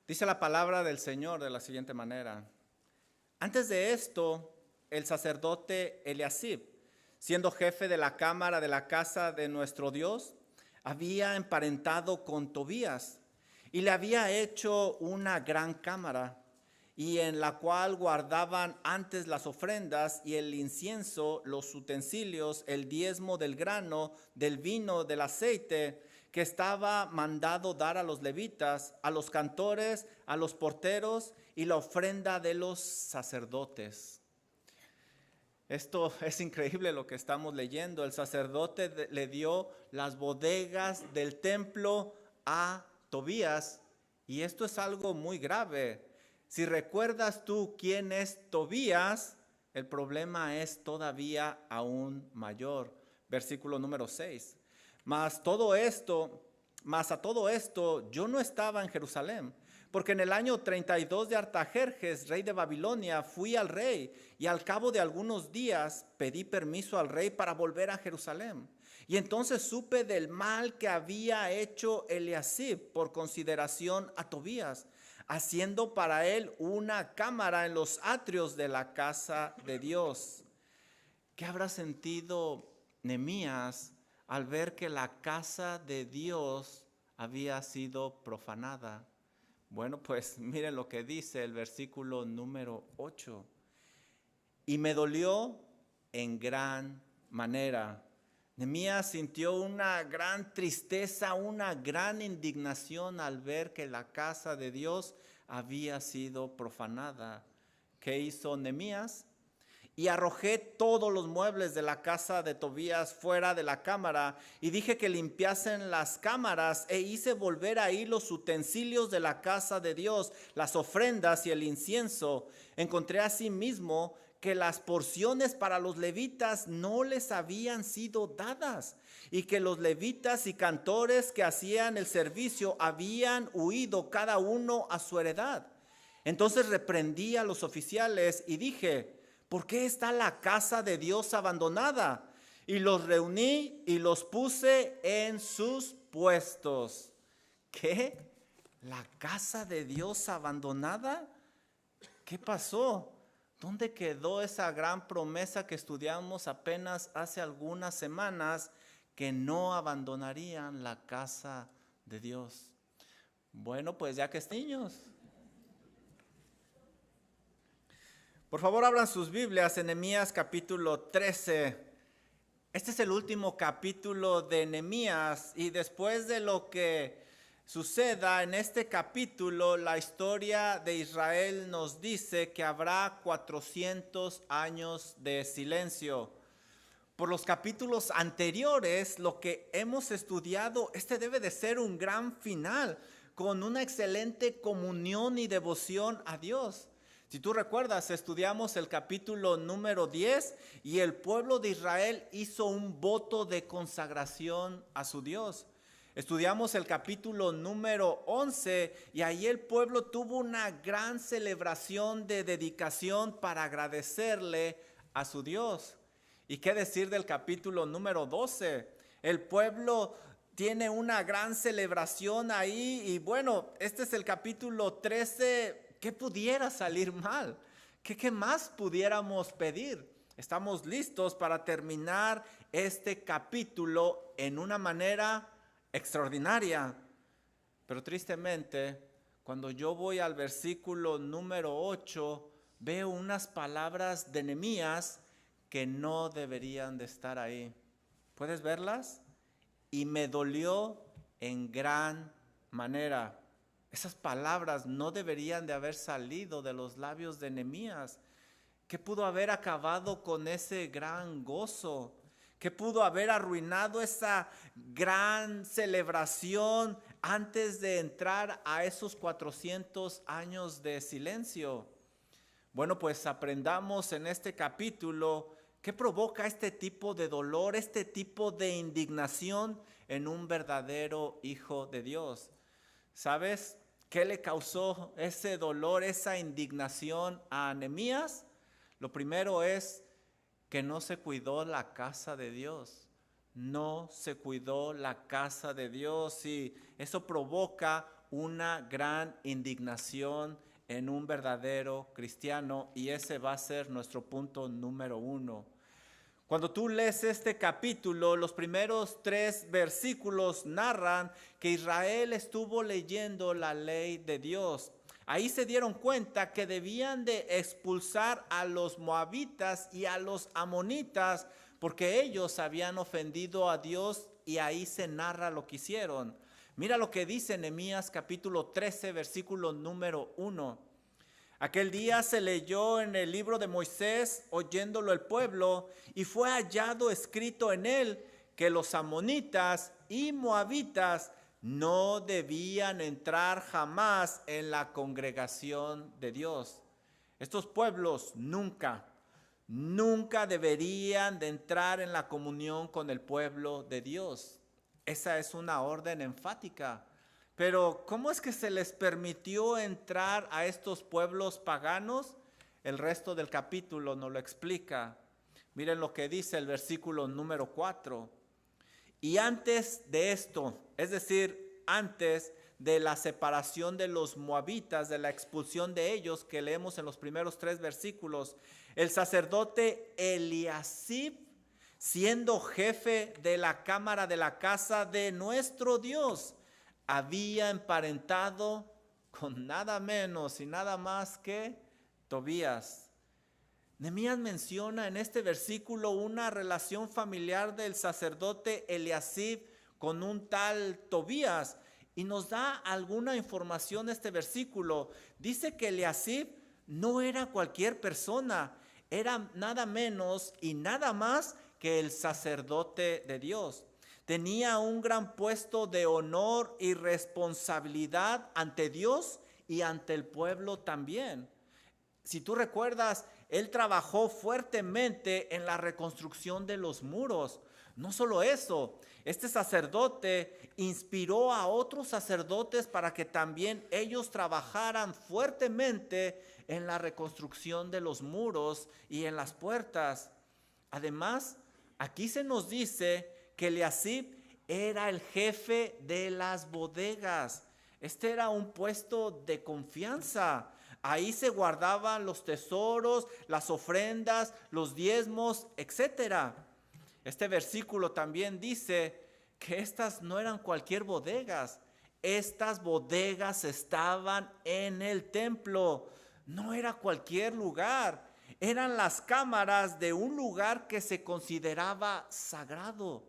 Dice la palabra del Señor de la siguiente manera. Antes de esto, el sacerdote Eliasib, siendo jefe de la cámara de la casa de nuestro Dios, había emparentado con Tobías y le había hecho una gran cámara, y en la cual guardaban antes las ofrendas y el incienso, los utensilios, el diezmo del grano, del vino, del aceite, que estaba mandado dar a los levitas, a los cantores, a los porteros y la ofrenda de los sacerdotes. Esto es increíble lo que estamos leyendo. El sacerdote le dio las bodegas del templo a Tobías, y esto es algo muy grave. Si recuerdas tú quién es Tobías, el problema es todavía aún mayor. Versículo número 6. Mas a todo esto yo no estaba en Jerusalén, porque en el año 32 de Artajerjes, rey de Babilonia, fui al rey, y al cabo de algunos días pedí permiso al rey para volver a Jerusalén. Y entonces supe del mal que había hecho Eliasib por consideración a Tobías, haciendo para él una cámara en los atrios de la casa de Dios. ¿Qué habrá sentido Nehemías al ver que la casa de Dios había sido profanada? Bueno, pues miren lo que dice el versículo número 8. Y me dolió en gran manera. Nehemías sintió una gran tristeza, una gran indignación al ver que la casa de Dios había sido profanada. ¿Qué hizo Nehemías? Y arrojé todos los muebles de la casa de Tobías fuera de la cámara, y dije que limpiasen las cámaras, e hice volver ahí los utensilios de la casa de Dios, las ofrendas y el incienso. Encontré asimismo que las porciones para los levitas no les habían sido dadas, y que los levitas y cantores que hacían el servicio habían huido cada uno a su heredad. Entonces reprendí a los oficiales y dije: ¿por qué está la casa de Dios abandonada? Y los reuní y los puse en sus puestos. ¿Qué? ¿La casa de Dios abandonada? ¿Qué pasó? ¿Dónde quedó esa gran promesa que estudiamos apenas hace algunas semanas, que no abandonarían la casa de Dios? Bueno, pues ya que niños, por favor, abran sus Biblias en Nehemías capítulo 13. Este es el último capítulo de Nehemías, y después de lo que suceda en este capítulo, la historia de Israel nos dice que habrá 400 años de silencio. Por los capítulos anteriores, lo que hemos estudiado, este debe de ser un gran final, con una excelente comunión y devoción a Dios. Si tú recuerdas, estudiamos el capítulo número 10 y el pueblo de Israel hizo un voto de consagración a su Dios. Estudiamos el capítulo número 11 y ahí el pueblo tuvo una gran celebración de dedicación para agradecerle a su Dios. ¿Y qué decir del capítulo número 12? El pueblo tiene una gran celebración ahí, y bueno, este es el capítulo 13. ¿Qué pudiera salir mal? ¿Qué más pudiéramos pedir? Estamos listos para terminar este capítulo en una manera extraordinaria. Pero tristemente, cuando yo voy al versículo número 8, veo unas palabras de Nehemías que no deberían de estar ahí. ¿Puedes verlas? Y me dolió en gran manera. Esas palabras no deberían de haber salido de los labios de Nehemías. ¿Qué pudo haber acabado con ese gran gozo? ¿Qué pudo haber arruinado esa gran celebración antes de entrar a esos 400 años de silencio? Bueno, pues aprendamos en este capítulo qué provoca este tipo de dolor, este tipo de indignación en un verdadero hijo de Dios. ¿Sabes qué le causó ese dolor, esa indignación a Nehemías? Lo primero es que no se cuidó la casa de Dios. No se cuidó la casa de Dios, y eso provoca una gran indignación en un verdadero cristiano, y ese va a ser nuestro punto número 1. Cuando tú lees este capítulo, los primeros 3 versículos narran que Israel estuvo leyendo la ley de Dios. Ahí se dieron cuenta que debían de expulsar a los moabitas y a los amonitas porque ellos habían ofendido a Dios, y ahí se narra lo que hicieron. Mira lo que dice Nehemías capítulo 13, versículo número 1. Aquel día se leyó en el libro de Moisés, oyéndolo el pueblo, y fue hallado escrito en él que los amonitas y moabitas no debían entrar jamás en la congregación de Dios. Estos pueblos nunca deberían de entrar en la comunión con el pueblo de Dios. Esa es una orden enfática. Pero ¿cómo es que se les permitió entrar a estos pueblos paganos? El resto del capítulo nos lo explica. Miren lo que dice el versículo número 4. Y antes de esto, es decir, antes de la separación de los moabitas, de la expulsión de ellos que leemos en los primeros 3 versículos, el sacerdote Eliasib, siendo jefe de la cámara de la casa de nuestro Dios, había emparentado con nada menos y nada más que Tobías. Nehemías menciona en este versículo una relación familiar del sacerdote Eliasib con un tal Tobías, y nos da alguna información este versículo. Dice que Eliasib no era cualquier persona, era nada menos y nada más que el sacerdote de Dios. Tenía un gran puesto de honor y responsabilidad ante Dios y ante el pueblo también. Si tú recuerdas, él trabajó fuertemente en la reconstrucción de los muros. No solo eso, este sacerdote inspiró a otros sacerdotes para que también ellos trabajaran fuertemente en la reconstrucción de los muros y en las puertas. Además, aquí se nos dice que Eliasib era el jefe de las bodegas. Este era un puesto de confianza. Ahí se guardaban los tesoros, las ofrendas, los diezmos, etc. Este versículo también dice que estas no eran cualquier bodegas. Estas bodegas estaban en el templo. No era cualquier lugar. Eran las cámaras de un lugar que se consideraba sagrado.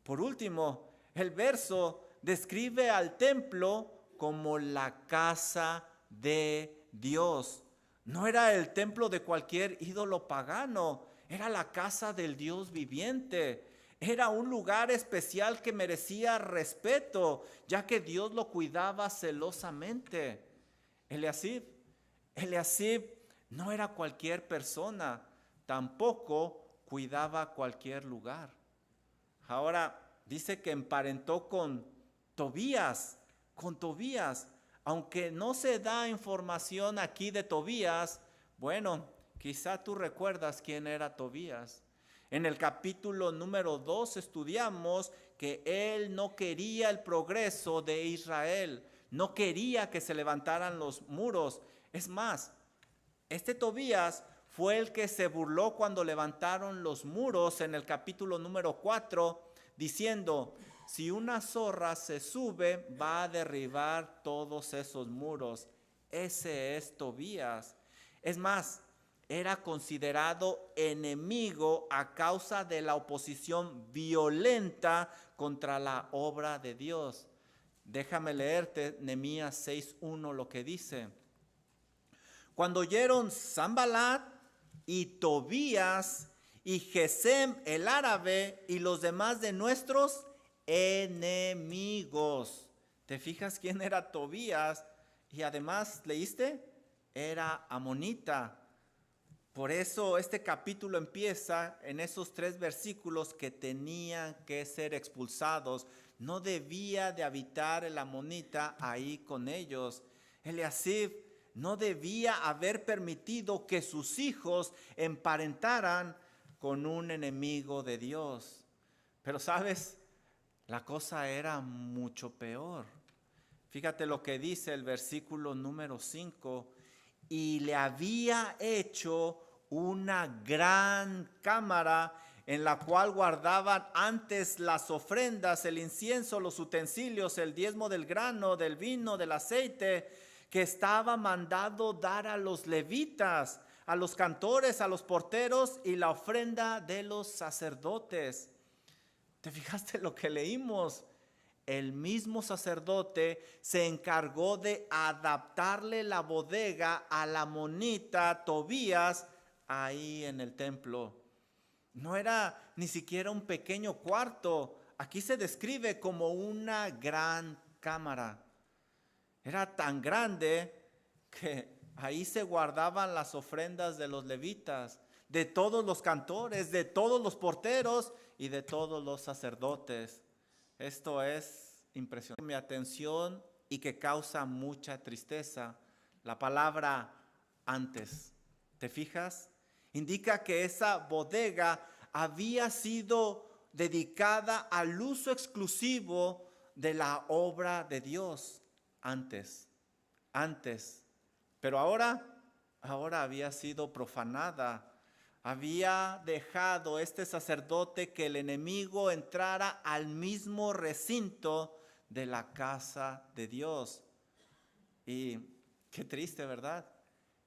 Por último, el verso describe al templo como la casa de Dios. No era el templo de cualquier ídolo pagano, era la casa del Dios viviente. Era un lugar especial que merecía respeto, ya que Dios lo cuidaba celosamente. Eliasib no era cualquier persona, tampoco cuidaba cualquier lugar. Ahora dice que emparentó con Tobías, aunque no se da información aquí de Tobías. Bueno, quizá tú recuerdas quién era Tobías. En el capítulo número 2 estudiamos que él no quería el progreso de Israel, no quería que se levantaran los muros. Es más, este Tobías fue el que se burló cuando levantaron los muros en el capítulo número 4, diciendo: si una zorra se sube, va a derribar todos esos muros. Ese es Tobías. Es más, era considerado enemigo a causa de la oposición violenta contra la obra de Dios. Déjame leerte Nehemías 6:1 lo que dice. Cuando oyeron Sanballat y Tobías y Gesem el árabe y los demás de nuestros enemigos. ¿Te fijas quién era Tobías? Y además, ¿leíste? Era amonita. Por eso este capítulo empieza en esos 3 versículos que tenían que ser expulsados. No debía de habitar el amonita ahí con ellos. Eliasib no debía haber permitido que sus hijos emparentaran con un enemigo de Dios. Pero ¿sabes? La cosa era mucho peor. Fíjate lo que dice el versículo número 5. Y le había hecho una gran cámara en la cual guardaban antes las ofrendas, el incienso, los utensilios, el diezmo del grano, del vino, del aceite, que estaba mandado dar a los levitas, a los cantores, a los porteros y la ofrenda de los sacerdotes. ¿Te fijaste lo que leímos? El mismo sacerdote se encargó de adaptarle la bodega al amonita Tobías ahí en el templo. No era ni siquiera un pequeño cuarto. Aquí se describe como una gran cámara. Era tan grande que ahí se guardaban las ofrendas de los levitas, de todos los cantores, de todos los porteros y de todos los sacerdotes. Esto es impresionante. Mi atención y que causa mucha tristeza. La palabra antes. ¿Te fijas? Indica que esa bodega había sido dedicada al uso exclusivo de la obra de Dios antes. Pero ahora había sido profanada. Había dejado este sacerdote que el enemigo entrara al mismo recinto de la casa de Dios. Y qué triste, ¿verdad?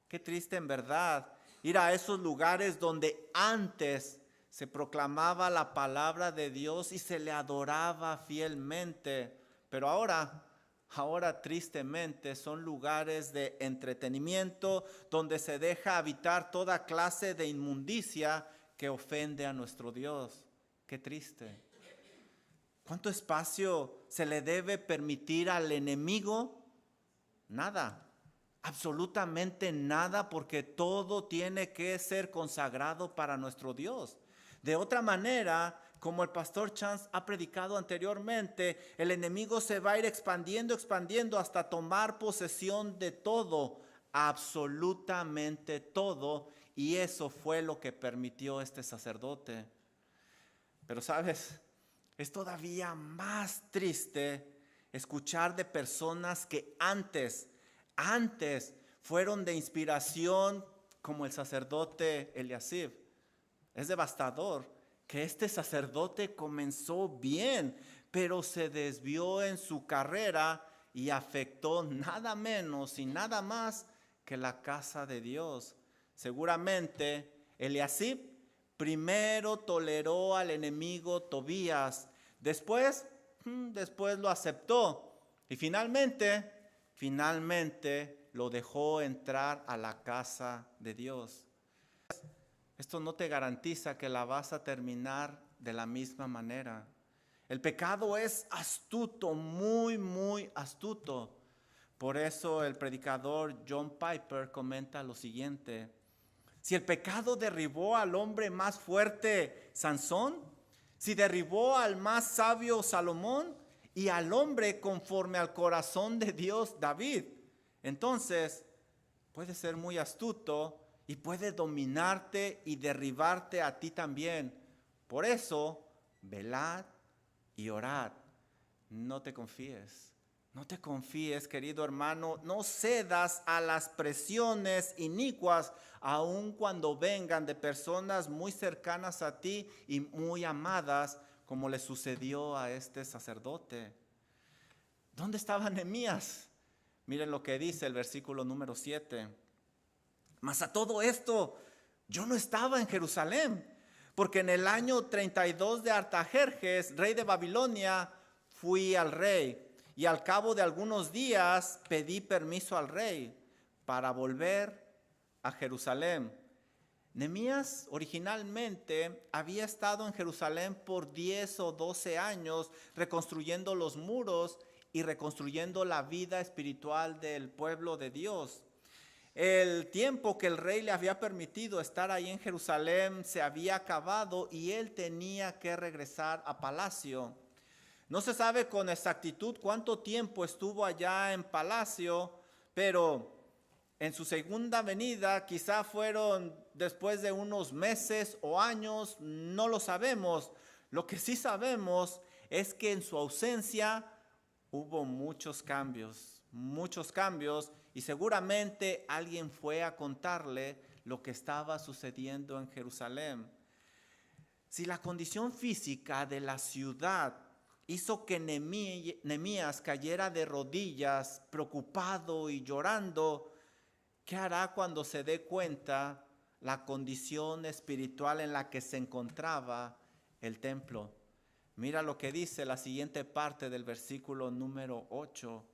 Qué triste en verdad ir a esos lugares donde antes se proclamaba la palabra de Dios y se le adoraba fielmente. Pero ahora tristemente son lugares de entretenimiento donde se deja habitar toda clase de inmundicia que ofende a nuestro Dios. Qué triste. ¿Cuánto espacio se le debe permitir al enemigo? Nada, absolutamente nada, porque todo tiene que ser consagrado para nuestro Dios. De otra manera, como el pastor Chance ha predicado anteriormente, el enemigo se va a ir expandiendo hasta tomar posesión de todo, absolutamente todo, y eso fue lo que permitió este sacerdote. Pero sabes, es todavía más triste escuchar de personas que antes fueron de inspiración, como el sacerdote Eliasib. Es devastador que este sacerdote comenzó bien, pero se desvió en su carrera y afectó nada menos y nada más que la casa de Dios. Seguramente Eliasib primero toleró al enemigo Tobías, después lo aceptó y finalmente lo dejó entrar a la casa de Dios. Esto no te garantiza que la vas a terminar de la misma manera. El pecado es astuto, muy, muy astuto. Por eso el predicador John Piper comenta lo siguiente: si el pecado derribó al hombre más fuerte, Sansón, si derribó al más sabio, Salomón, y al hombre conforme al corazón de Dios, David, entonces puede ser muy astuto y puede dominarte y derribarte a ti también. Por eso, velad y orad. No te confíes, querido hermano. No cedas a las presiones inicuas, aun cuando vengan de personas muy cercanas a ti y muy amadas, como le sucedió a este sacerdote. ¿Dónde estaba Nehemías? Miren lo que dice el versículo número 7. Mas a todo esto, yo no estaba en Jerusalén, porque en el año 32 de Artajerjes, rey de Babilonia, fui al rey, y al cabo de algunos días pedí permiso al rey para volver a Jerusalén. Nehemías originalmente había estado en Jerusalén por 10 o 12 años reconstruyendo los muros y reconstruyendo la vida espiritual del pueblo de Dios. El tiempo que el rey le había permitido estar ahí en Jerusalén se había acabado y él tenía que regresar a palacio. No se sabe con exactitud cuánto tiempo estuvo allá en palacio, pero en su segunda venida quizá fueron después de unos meses o años, no lo sabemos. Lo que sí sabemos es que en su ausencia hubo muchos cambios, y seguramente alguien fue a contarle lo que estaba sucediendo en Jerusalén. Si la condición física de la ciudad hizo que Nehemías cayera de rodillas, preocupado y llorando, ¿qué hará cuando se dé cuenta la condición espiritual en la que se encontraba el templo? Mira lo que dice la siguiente parte del versículo número 8.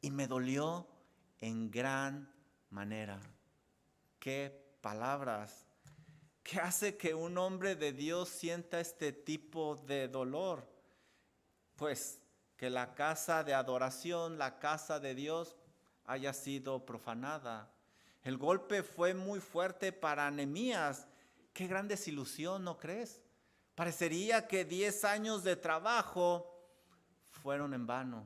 Y me dolió en gran manera. ¿Qué palabras? ¿Qué hace que un hombre de Dios sienta este tipo de dolor? Pues que la casa de adoración, la casa de Dios, haya sido profanada. El golpe fue muy fuerte para Nehemías. Qué gran desilusión, ¿no crees? Parecería que 10 años de trabajo fueron en vano.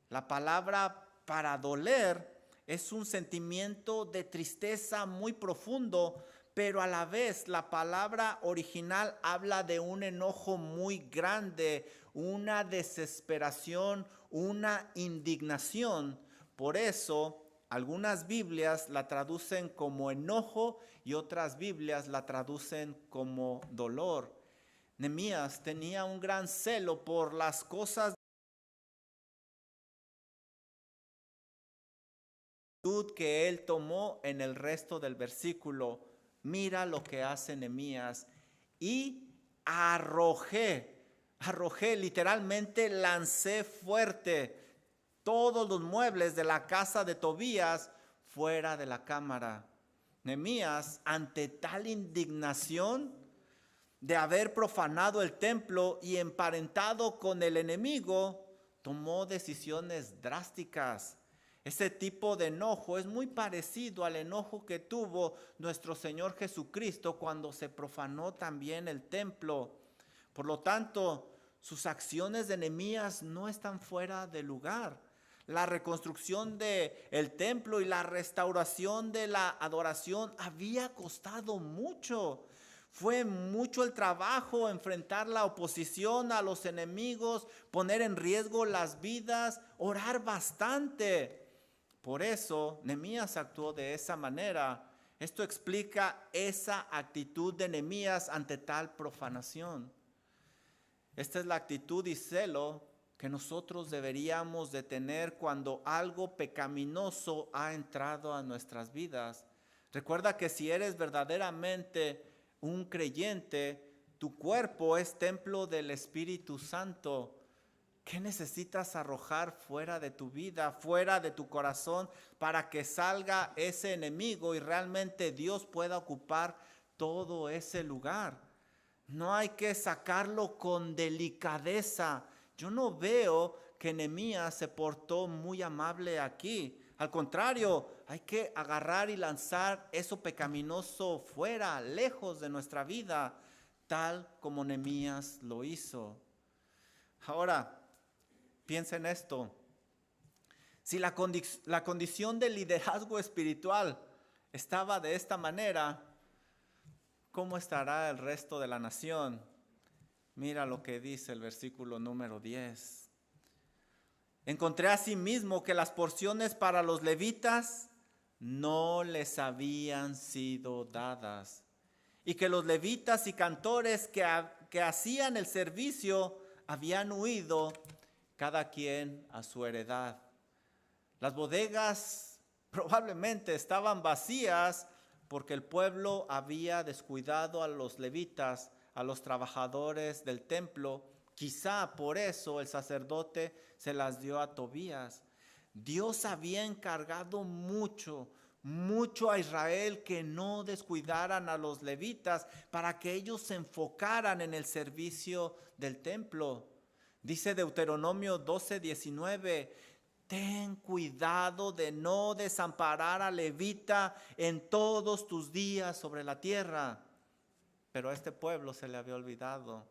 La palabra para doler es un sentimiento de tristeza muy profundo, pero a la vez la palabra original habla de un enojo muy grande, una desesperación, una indignación. Por eso algunas Biblias la traducen como enojo y otras Biblias la traducen como dolor. Nehemías tenía un gran celo por las cosas que él tomó en el resto del versículo. Mira lo que hace Nehemías. Y arrojé, literalmente lancé fuerte todos los muebles de la casa de Tobías fuera de la cámara. Nehemías, ante tal indignación de haber profanado el templo y emparentado con el enemigo, tomó decisiones drásticas. Ese tipo de enojo es muy parecido al enojo que tuvo nuestro Señor Jesucristo cuando se profanó también el templo. Por lo tanto, sus acciones de Nehemías no están fuera de lugar. La reconstrucción del templo y la restauración de la adoración había costado mucho. Fue mucho el trabajo enfrentar la oposición a los enemigos, poner en riesgo las vidas, orar bastante. Por eso Nehemías actuó de esa manera. Esto explica esa actitud de Nehemías ante tal profanación. Esta es la actitud y celo que nosotros deberíamos de tener cuando algo pecaminoso ha entrado a nuestras vidas. Recuerda que si eres verdaderamente un creyente, tu cuerpo es templo del Espíritu Santo. ¿Qué necesitas arrojar fuera de tu vida, fuera de tu corazón, para que salga ese enemigo y realmente Dios pueda ocupar todo ese lugar? No hay que sacarlo con delicadeza. Yo no veo que Nehemías se portó muy amable aquí. Al contrario, hay que agarrar y lanzar eso pecaminoso fuera, lejos de nuestra vida, tal como Nehemías lo hizo. Ahora, piensa en esto. Si la condición del liderazgo espiritual estaba de esta manera, ¿cómo estará el resto de la nación? Mira lo que dice el versículo número 10. Encontré asimismo que las porciones para los levitas no les habían sido dadas, y que los levitas y cantores que hacían el servicio habían huido cada quien a su heredad. Las bodegas probablemente estaban vacías porque el pueblo había descuidado a los levitas, a los trabajadores del templo. Quizá por eso el sacerdote se las dio a Tobías. Dios había encargado mucho a Israel que no descuidaran a los levitas para que ellos se enfocaran en el servicio del templo. Dice Deuteronomio 12:19, ten cuidado de no desamparar al levita en todos tus días sobre la tierra. Pero a este pueblo se le había olvidado.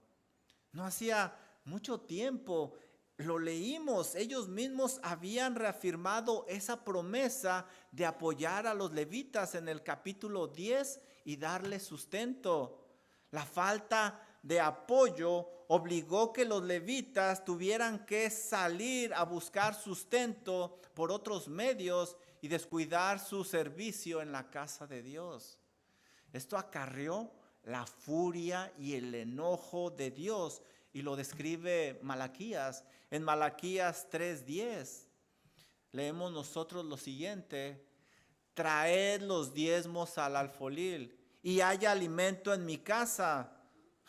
No hacía mucho tiempo, lo leímos, ellos mismos habían reafirmado esa promesa de apoyar a los levitas en el capítulo 10 y darles sustento. La falta de apoyo obligó que los levitas tuvieran que salir a buscar sustento por otros medios y descuidar su servicio en la casa de Dios. Esto acarreó la furia y el enojo de Dios, y lo describe Malaquías. En Malaquías 3:10 leemos nosotros lo siguiente: traed los diezmos al alfolil y haya alimento en mi casa.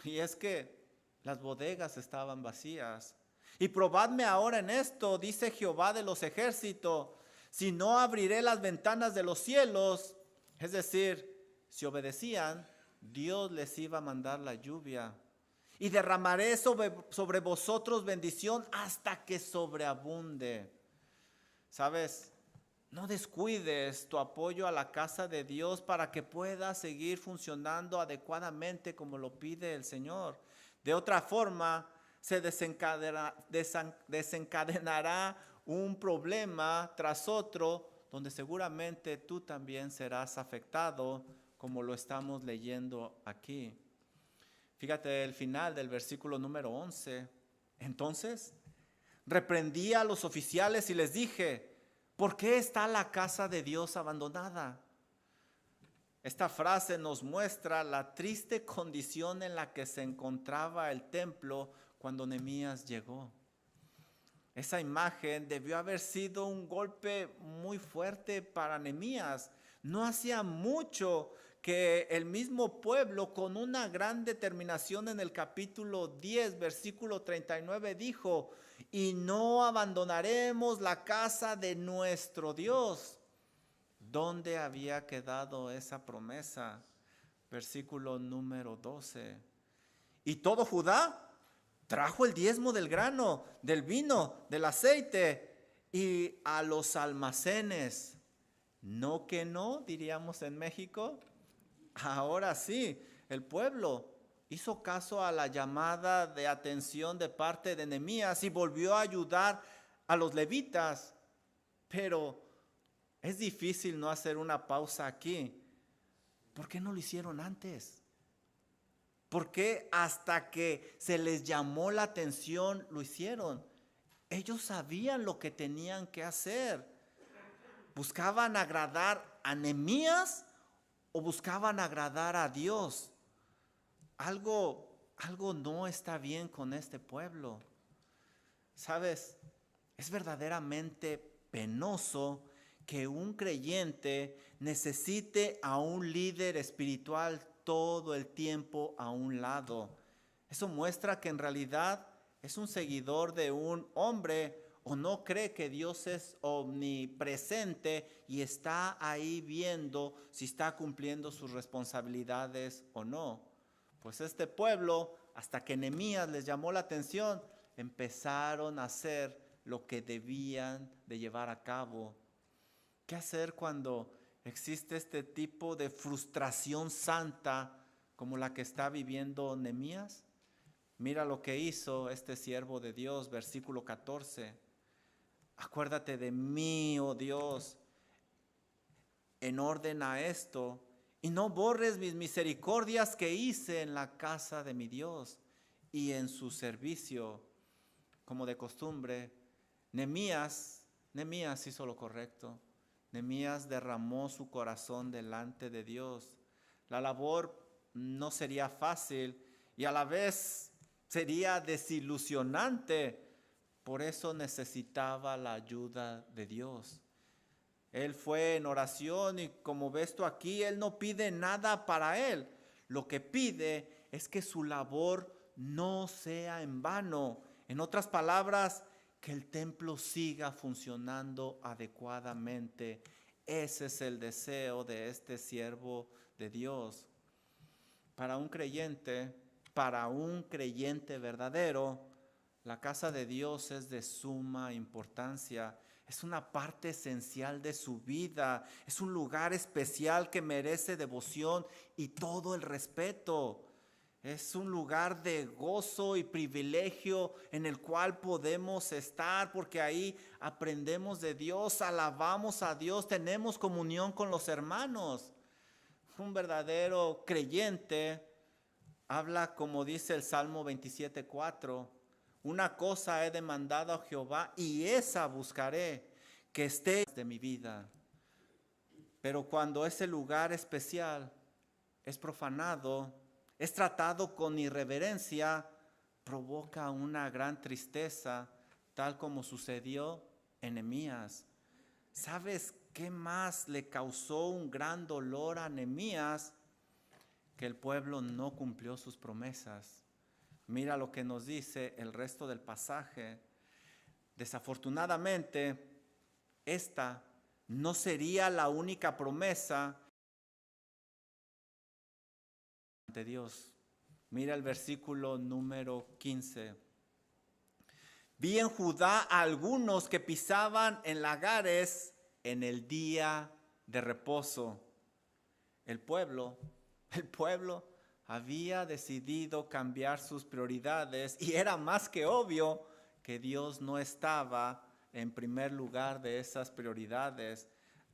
Y es que las bodegas estaban vacías. Y probadme ahora en esto, dice Jehová de los ejércitos, si no abriré las ventanas de los cielos. Es decir, si obedecían, Dios les iba a mandar la lluvia. Y derramaré sobre vosotros bendición hasta que sobreabunde. ¿Sabes? No descuides tu apoyo a la casa de Dios para que pueda seguir funcionando adecuadamente como lo pide el Señor. De otra forma, se desencadenará un problema tras otro, donde seguramente tú también serás afectado, como lo estamos leyendo aquí. Fíjate el final del versículo número 11. Entonces, reprendí a los oficiales y les dije: ¿por qué está la casa de Dios abandonada? Esta frase nos muestra la triste condición en la que se encontraba el templo cuando Nehemías llegó. Esa imagen debió haber sido un golpe muy fuerte para Nehemías. No hacía mucho que el mismo pueblo, con una gran determinación, en el capítulo 10, versículo 39, dijo: y no abandonaremos la casa de nuestro Dios. ¿Dónde había quedado esa promesa? Versículo número 12. Y todo Judá trajo el diezmo del grano, del vino, del aceite y a los almacenes. No que no, diríamos en México. Ahora sí, el pueblo hizo caso a la llamada de atención de parte de Nehemías y volvió a ayudar a los levitas. Pero es difícil no hacer una pausa aquí. ¿Por qué no lo hicieron antes? ¿Por qué hasta que se les llamó la atención lo hicieron? Ellos sabían lo que tenían que hacer. ¿Buscaban agradar a Nehemías o buscaban agradar a Dios? Algo no está bien con este pueblo. ¿Sabes? Es verdaderamente penoso que un creyente necesite a un líder espiritual todo el tiempo a un lado. Eso muestra que en realidad es un seguidor de un hombre, o no cree que Dios es omnipresente y está ahí viendo si está cumpliendo sus responsabilidades o no. Pues este pueblo, hasta que Nehemías les llamó la atención, empezaron a hacer lo que debían de llevar a cabo. ¿Qué hacer cuando existe este tipo de frustración santa como la que está viviendo Nehemías? Mira lo que hizo este siervo de Dios, versículo 14. Acuérdate de mí, oh Dios, en orden a esto, y no borres mis misericordias que hice en la casa de mi Dios y en su servicio. Como de costumbre, Nehemías hizo lo correcto. Nehemías derramó su corazón delante de Dios. La labor no sería fácil y a la vez sería desilusionante. Por eso necesitaba la ayuda de Dios. Él fue en oración y, como ves tú aquí, él no pide nada para él. Lo que pide es que su labor no sea en vano. En otras palabras, que el templo siga funcionando adecuadamente. Ese es el deseo de este siervo de Dios. Para un creyente verdadero, la casa de Dios es de suma importancia. Es una parte esencial de su vida. Es un lugar especial que merece devoción y todo el respeto. Es un lugar de gozo y privilegio en el cual podemos estar, porque ahí aprendemos de Dios, alabamos a Dios, tenemos comunión con los hermanos. Un verdadero creyente habla como dice el Salmo 27:4. Una cosa he demandado a Jehová y esa buscaré, que esté de mi vida. Pero cuando ese lugar especial es profanado, es tratado con irreverencia, provoca una gran tristeza, tal como sucedió en Nehemías. ¿Sabes qué más le causó un gran dolor a Nehemías? Que el pueblo no cumplió sus promesas. Mira lo que nos dice el resto del pasaje. Desafortunadamente, esta no sería la única promesa de Dios. Mira el versículo número 15. Vi en Judá a algunos que pisaban en lagares en el día de reposo. El pueblo había decidido cambiar sus prioridades y era más que obvio que Dios no estaba en primer lugar de esas prioridades.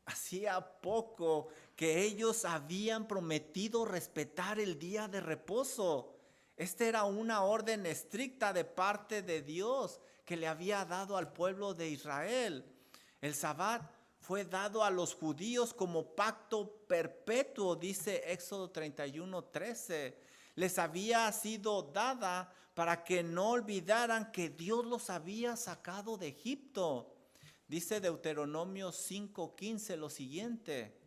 Hacía poco que ellos habían prometido respetar el día de reposo. Esta era una orden estricta de parte de Dios que le había dado al pueblo de Israel. El Sabbat fue dado a los judíos como pacto perpetuo, dice Éxodo 31:13. Les había sido dada para que no olvidaran que Dios los había sacado de Egipto. Dice Deuteronomio 5:15 lo siguiente.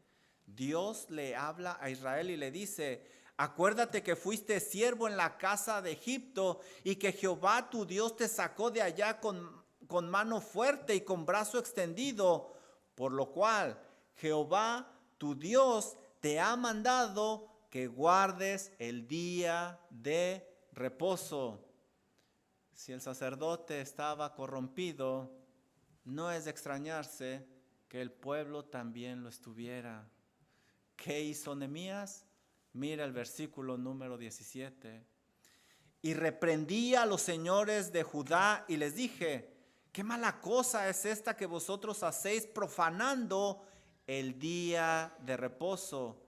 Dios le habla a Israel y le dice: acuérdate que fuiste siervo en la casa de Egipto y que Jehová tu Dios te sacó de allá con mano fuerte y con brazo extendido. Por lo cual Jehová tu Dios te ha mandado que guardes el día de reposo. Si el sacerdote estaba corrompido, no es de extrañarse que el pueblo también lo estuviera. ¿Qué hizo Nehemías? Mira el versículo número 17. Y reprendí a los señores de Judá y les dije: ¿qué mala cosa es esta que vosotros hacéis profanando el día de reposo?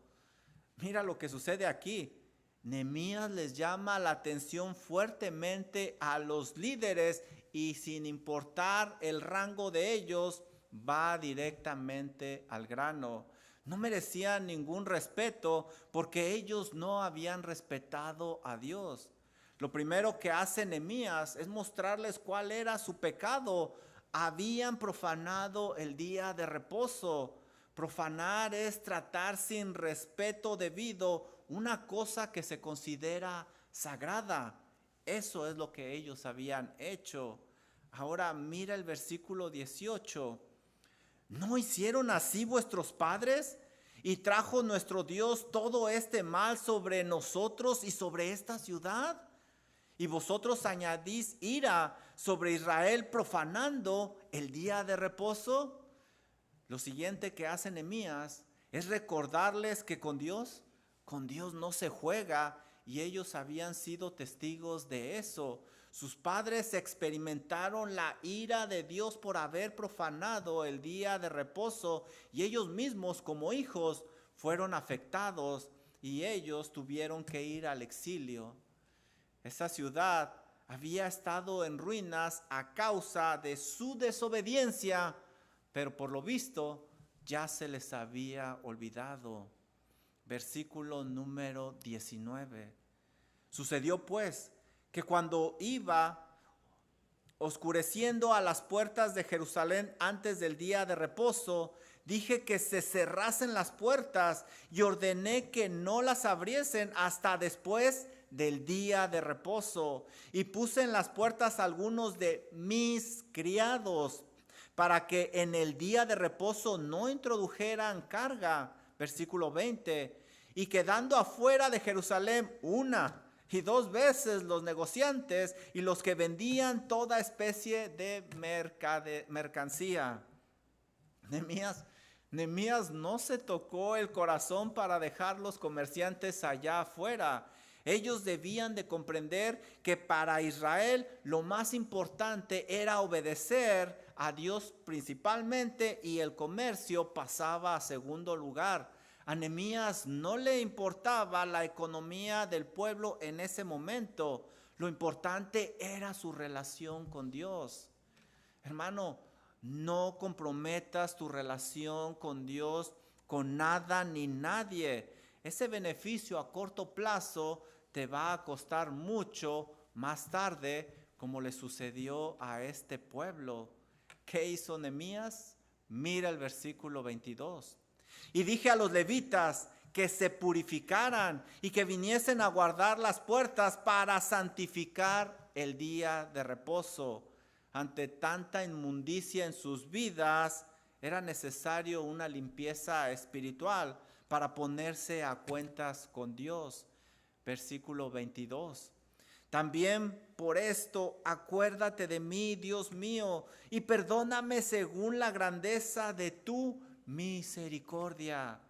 Mira lo que sucede aquí. Nehemías les llama la atención fuertemente a los líderes y sin importar el rango de ellos, va directamente al grano. No merecían ningún respeto porque ellos no habían respetado a Dios. Lo primero que hace Nehemías es mostrarles cuál era su pecado. Habían profanado el día de reposo. Profanar es tratar sin respeto debido una cosa que se considera sagrada. Eso es lo que ellos habían hecho. Ahora mira el versículo 18. ¿No hicieron así vuestros padres? Y trajo nuestro Dios todo este mal sobre nosotros y sobre esta ciudad. Y vosotros añadís ira sobre Israel profanando el día de reposo. Lo siguiente que hace Nehemías es recordarles que con Dios no se juega, y ellos habían sido testigos de eso. Sus padres experimentaron la ira de Dios por haber profanado el día de reposo, y ellos mismos como hijos fueron afectados y ellos tuvieron que ir al exilio. Esa ciudad había estado en ruinas a causa de su desobediencia, pero por lo visto ya se les había olvidado. Versículo número 19. Sucedió pues que cuando iba oscureciendo a las puertas de Jerusalén antes del día de reposo, dije que se cerrasen las puertas y ordené que no las abriesen hasta después del día de reposo. Y puse en las puertas algunos de mis criados para que en el día de reposo no introdujeran carga. Versículo 20. Y quedando afuera de Jerusalén una y dos veces los negociantes y los que vendían toda especie de mercancía. Nehemías no se tocó el corazón para dejar los comerciantes allá afuera. Ellos debían de comprender que para Israel lo más importante era obedecer a Dios principalmente, y el comercio pasaba a segundo lugar. A Nehemías no le importaba la economía del pueblo en ese momento. Lo importante era su relación con Dios. Hermano, no comprometas tu relación con Dios con nada ni nadie. Ese beneficio a corto plazo te va a costar mucho más tarde, como le sucedió a este pueblo. ¿Qué hizo Nehemías? Mira el versículo 22. Y dije a los levitas que se purificaran y que viniesen a guardar las puertas para santificar el día de reposo. Ante tanta inmundicia en sus vidas, era necesario una limpieza espiritual para ponerse a cuentas con Dios. Versículo 22. También por esto acuérdate de mí, Dios mío, y perdóname según la grandeza de tu misericordia.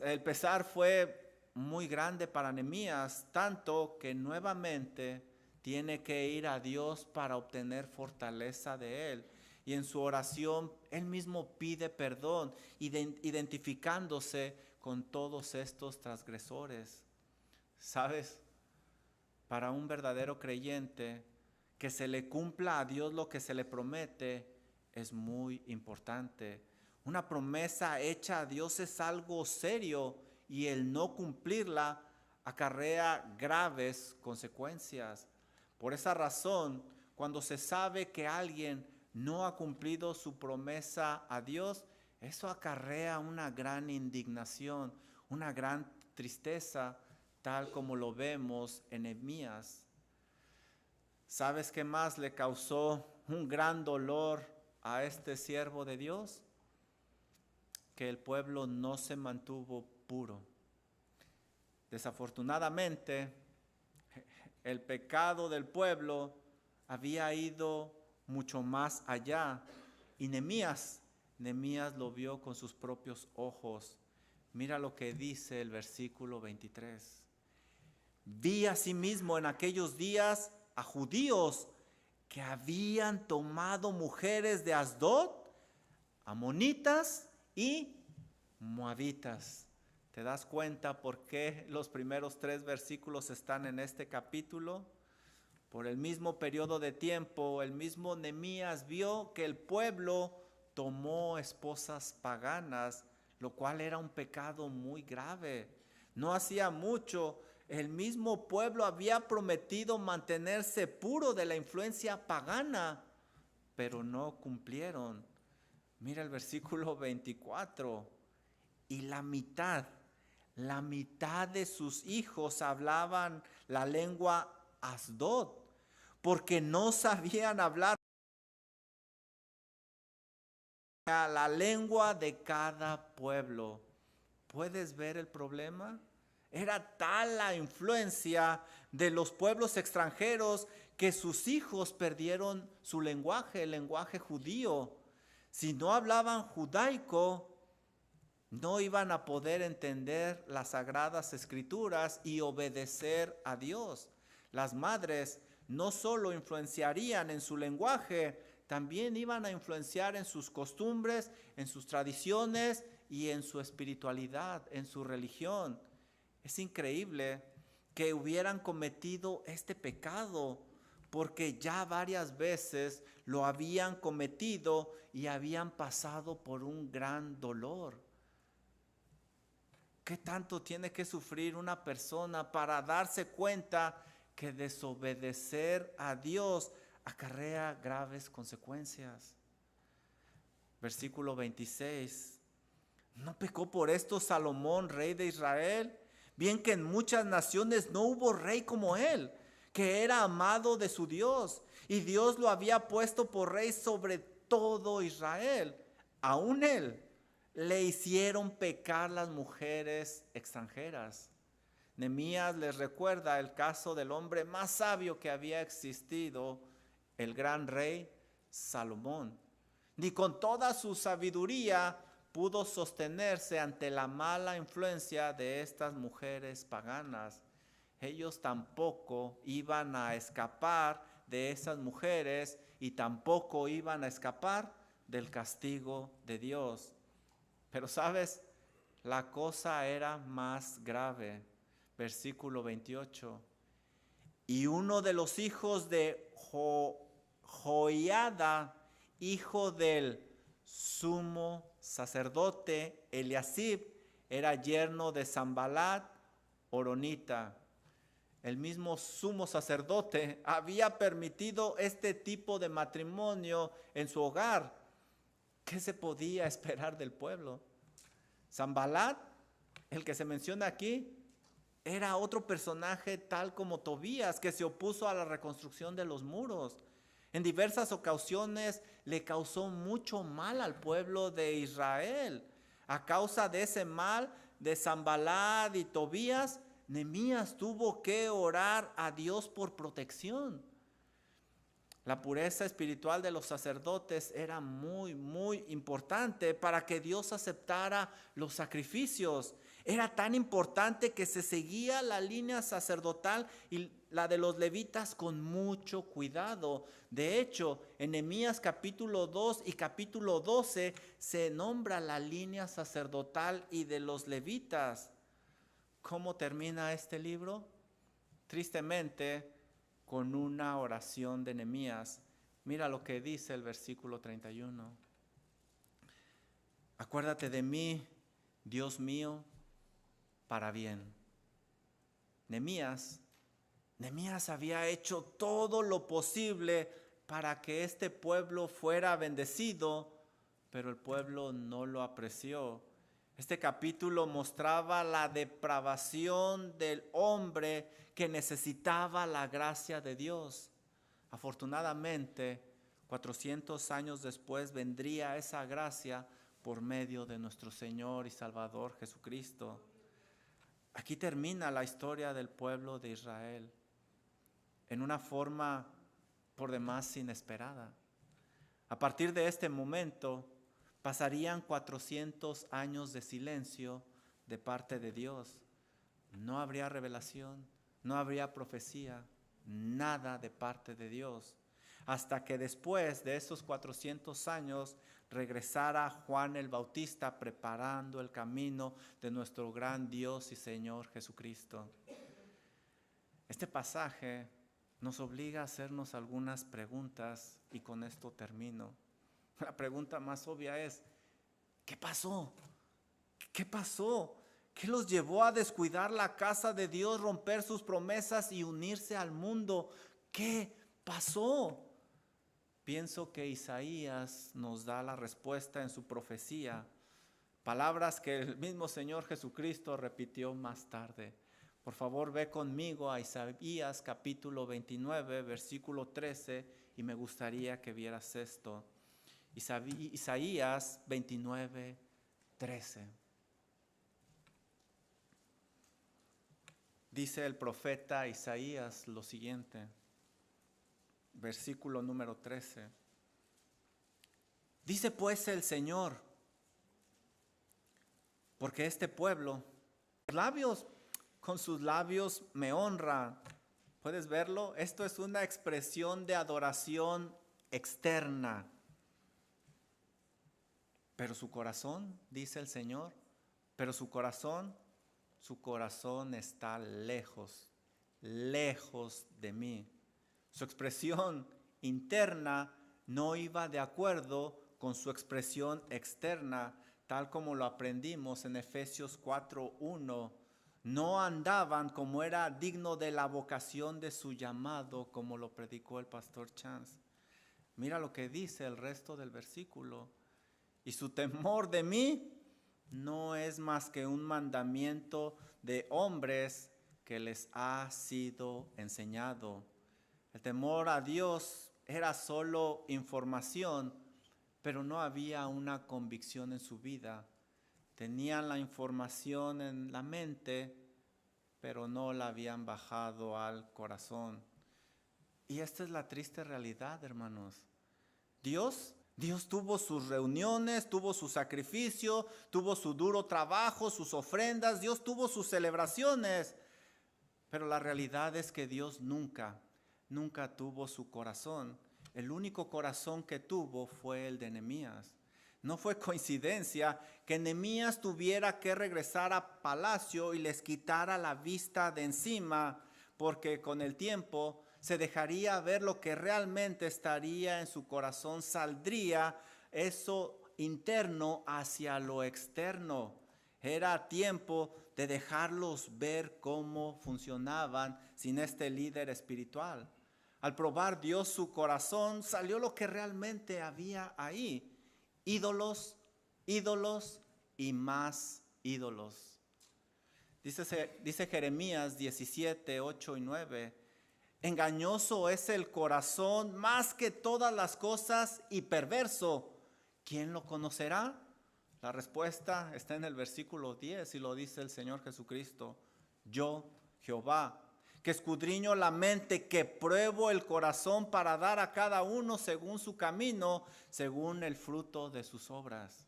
El pesar fue muy grande para Nehemías, tanto que nuevamente tiene que ir a Dios para obtener fortaleza de Él. Y en su oración, Él mismo pide perdón, identificándose con todos estos transgresores. ¿Sabes? Para un verdadero creyente, que se le cumpla a Dios lo que se le promete es muy importante. Una promesa hecha a Dios es algo serio y el no cumplirla acarrea graves consecuencias. Por esa razón, cuando se sabe que alguien no ha cumplido su promesa a Dios, eso acarrea una gran indignación, una gran tristeza, tal como lo vemos en Nehemías. ¿Sabes qué más le causó un gran dolor a este siervo de Dios? Que el pueblo no se mantuvo puro. Desafortunadamente, el pecado del pueblo había ido mucho más allá y Nehemías lo vio con sus propios ojos. Mira lo que dice el versículo 23. Vi asimismo en aquellos días a judíos que habían tomado mujeres de Asdod, amonitas y moabitas. ¿Te das cuenta por qué los primeros 3 versículos están en este capítulo? Por el mismo periodo de tiempo, el mismo Nehemías vio que el pueblo tomó esposas paganas, lo cual era un pecado muy grave. No hacía mucho, el mismo pueblo había prometido mantenerse puro de la influencia pagana, pero no cumplieron. Mira el versículo 24. Y la mitad de sus hijos hablaban la lengua Asdod, porque no sabían hablar la lengua de cada pueblo. ¿Puedes ver el problema? Era tal la influencia de los pueblos extranjeros que sus hijos perdieron su lenguaje, el lenguaje judío. Si no hablaban judaico, no iban a poder entender las sagradas escrituras y obedecer a Dios. Las madres no solo influenciarían en su lenguaje, también iban a influenciar en sus costumbres, en sus tradiciones y en su espiritualidad, en su religión. Es increíble que hubieran cometido este pecado, porque ya varias veces lo habían cometido y habían pasado por un gran dolor. ¿Qué tanto tiene que sufrir una persona para darse cuenta que desobedecer a Dios acarrea graves consecuencias? Versículo 26. ¿No pecó por esto Salomón, rey de Israel? Bien que en muchas naciones no hubo rey como él, que era amado de su Dios, y Dios lo había puesto por rey sobre todo Israel. Aún él le hicieron pecar las mujeres extranjeras. Nehemías les recuerda el caso del hombre más sabio que había existido, el gran rey Salomón. Ni con toda su sabiduría pudo sostenerse ante la mala influencia de estas mujeres paganas. Ellos tampoco iban a escapar de esas mujeres y tampoco iban a escapar del castigo de Dios. Pero ¿sabes? la cosa era más grave. Versículo 28. Y uno de los hijos de Joiada, hijo del sumo sacerdote Eliasib, era yerno de Sanbalat Horonita. El mismo sumo sacerdote había permitido este tipo de matrimonio en su hogar. ¿Qué se podía esperar del pueblo? Sanbalat, el que se menciona aquí, era otro personaje tal como Tobías, que se opuso a la reconstrucción de los muros. En diversas ocasiones le causó mucho mal al pueblo de Israel. A causa de ese mal de Sanbalat y Tobías, Nehemías tuvo que orar a Dios por protección. La pureza espiritual de los sacerdotes era muy, muy importante para que Dios aceptara los sacrificios. Era tan importante que se seguía la línea sacerdotal y la de los levitas con mucho cuidado. De hecho, en Nehemías capítulo 2 y capítulo 12 se nombra la línea sacerdotal y de los levitas. ¿Cómo termina este libro? Tristemente, con una oración de Nehemías. Mira lo que dice el versículo 31. Acuérdate de mí, Dios mío, para bien. Nehemías había hecho todo lo posible para que este pueblo fuera bendecido, pero el pueblo no lo apreció. Este capítulo mostraba la depravación del hombre que necesitaba la gracia de Dios. Afortunadamente, 400 años después vendría esa gracia por medio de nuestro Señor y Salvador Jesucristo. Aquí termina la historia del pueblo de Israel en una forma por demás inesperada. A partir de este momento, pasarían 400 años de silencio de parte de Dios. No habría revelación, no habría profecía, nada de parte de Dios. Hasta que después de esos 400 años regresara Juan el Bautista preparando el camino de nuestro gran Dios y Señor Jesucristo. Este pasaje nos obliga a hacernos algunas preguntas y con esto termino. La pregunta más obvia es, ¿qué pasó? ¿Qué pasó? ¿Qué los llevó a descuidar la casa de Dios, romper sus promesas y unirse al mundo? ¿Qué pasó? Pienso que Isaías nos da la respuesta en su profecía, palabras que el mismo Señor Jesucristo repitió más tarde. Por favor, ve conmigo a Isaías capítulo 29, versículo 13, y me gustaría que vieras esto. Isaías 29, 13. Dice el profeta Isaías lo siguiente, versículo número 13. Dice pues el Señor, porque este pueblo, con sus labios me honra. ¿Puedes verlo? Esto es una expresión de adoración externa. Pero su corazón, dice el Señor, pero su corazón está lejos, lejos de mí. Su expresión interna no iba de acuerdo con su expresión externa, tal como lo aprendimos en Efesios 4:1. No andaban como era digno de la vocación de su llamado, como lo predicó el pastor Chance. Mira lo que dice el resto del versículo. Y su temor de mí no es más que un mandamiento de hombres que les ha sido enseñado. El temor a Dios era solo información, pero no había una convicción en su vida. Tenían la información en la mente, pero no la habían bajado al corazón. Y esta es la triste realidad, hermanos. Dios tuvo sus reuniones, tuvo su sacrificio, tuvo su duro trabajo, sus ofrendas, Dios tuvo sus celebraciones. Pero la realidad es que Dios nunca tuvo su corazón. El único corazón que tuvo fue el de Nehemías. No fue coincidencia que Nehemías tuviera que regresar a palacio y les quitara la vista de encima, porque con el tiempo se dejaría ver lo que realmente estaría en su corazón, saldría eso interno hacia lo externo. Era tiempo de dejarlos ver cómo funcionaban sin este líder espiritual. Al probar Dios su corazón, salió lo que realmente había ahí: ídolos, ídolos y más ídolos. Dice Jeremías 17, 8 y 9: engañoso es el corazón más que todas las cosas y perverso. ¿Quién lo conocerá? La respuesta está en el versículo 10 y lo dice el Señor Jesucristo: yo, Jehová, que escudriño la mente, que pruebo el corazón para dar a cada uno según su camino, según el fruto de sus obras.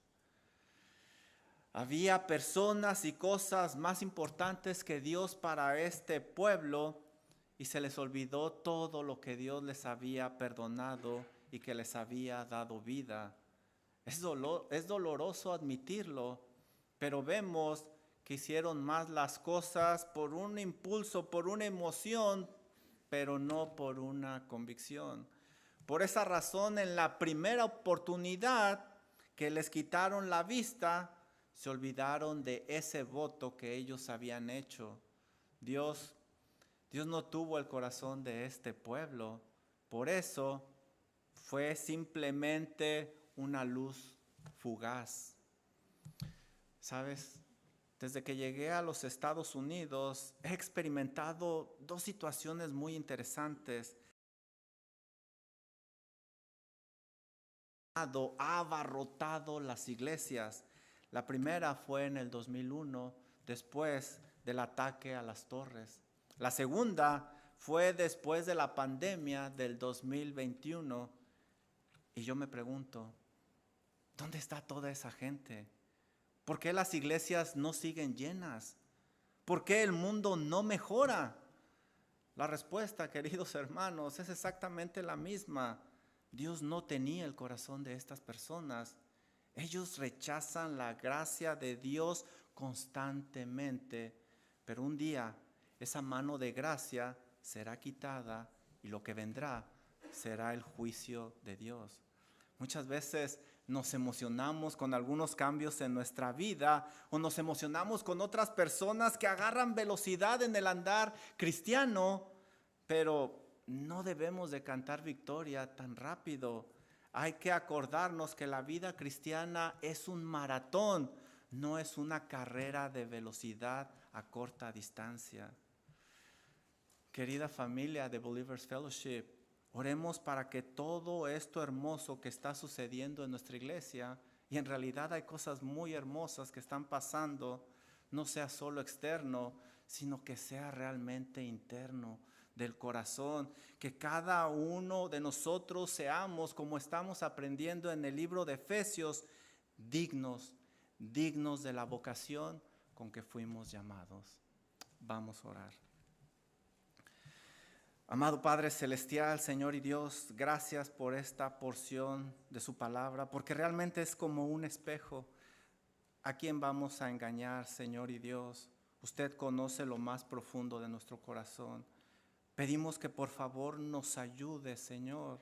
Había personas y cosas más importantes que Dios para este pueblo, y se les olvidó todo lo que Dios les había perdonado y que les había dado vida. Es doloroso admitirlo, pero vemos que hicieron más las cosas por un impulso, por una emoción, pero no por una convicción. Por esa razón, en la primera oportunidad que les quitaron la vista, se olvidaron de ese voto que ellos habían hecho. Dios no tuvo el corazón de este pueblo. Por eso fue simplemente una luz fugaz. ¿Sabes? Desde que llegué a los Estados Unidos, he experimentado dos situaciones muy interesantes. Ha abarrotado las iglesias. La primera fue en el 2001, después del ataque a las torres. La segunda fue después de la pandemia del 2021. Y yo me pregunto, ¿dónde está toda esa gente? ¿Por qué las iglesias no siguen llenas? ¿Por qué el mundo no mejora? La respuesta, queridos hermanos, es exactamente la misma. Dios no tenía el corazón de estas personas. Ellos rechazan la gracia de Dios constantemente, pero un día esa mano de gracia será quitada y lo que vendrá será el juicio de Dios. Muchas veces nos emocionamos con algunos cambios en nuestra vida, o nos emocionamos con otras personas que agarran velocidad en el andar cristiano, pero no debemos de cantar victoria tan rápido. Hay que acordarnos que la vida cristiana es un maratón, no es una carrera de velocidad a corta distancia. Querida familia de Believers Fellowship, oremos para que todo esto hermoso que está sucediendo en nuestra iglesia, y en realidad hay cosas muy hermosas que están pasando, no sea solo externo, sino que sea realmente interno, del corazón. Que cada uno de nosotros seamos, como estamos aprendiendo en el libro de Efesios, dignos de la vocación con que fuimos llamados. Vamos a orar. Amado Padre Celestial, Señor y Dios, gracias por esta porción de su palabra, porque realmente es como un espejo. ¿A quién vamos a engañar, Señor y Dios? Usted conoce lo más profundo de nuestro corazón. Pedimos que por favor nos ayude, Señor,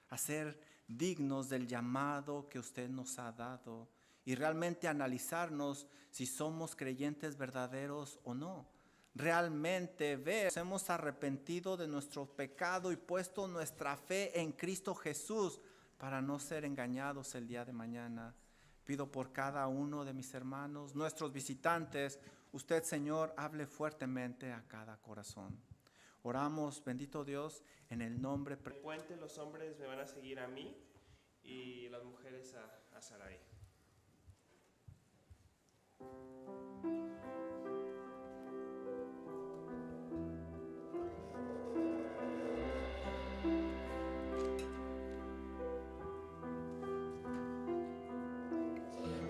a ser dignos del llamado que usted nos ha dado y realmente analizarnos si somos creyentes verdaderos o no. Realmente hemos arrepentido de nuestro pecado y puesto nuestra fe en Cristo Jesús para no ser engañados el día de mañana. Pido por cada uno de mis hermanos, nuestros visitantes, usted, Señor, hable fuertemente a cada corazón. Oramos, bendito Dios, en el nombre. En el puente los hombres me van a seguir a mí y las mujeres a Sarai.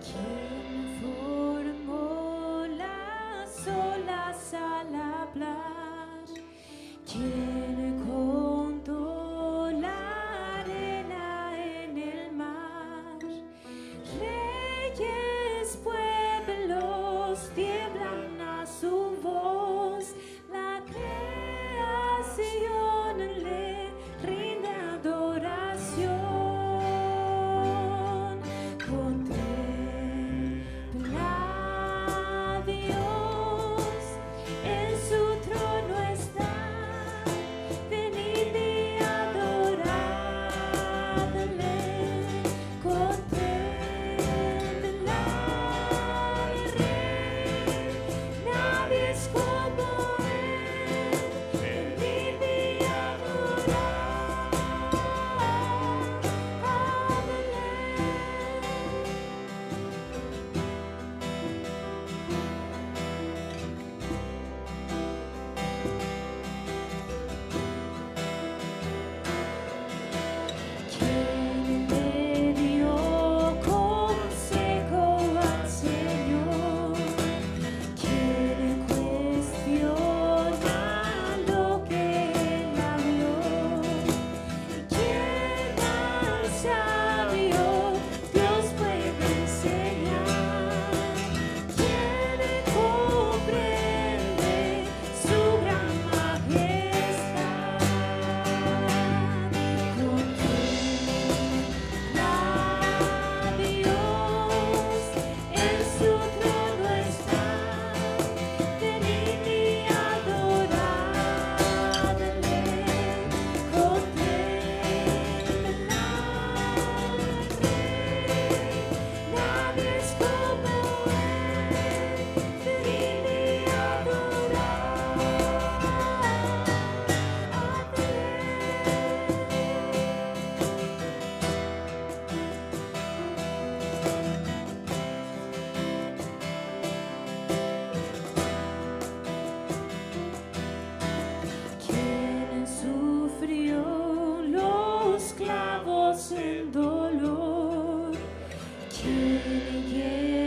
¿Quién formó las olas al hablar? ¿Quién contó la arena en el mar? Ven y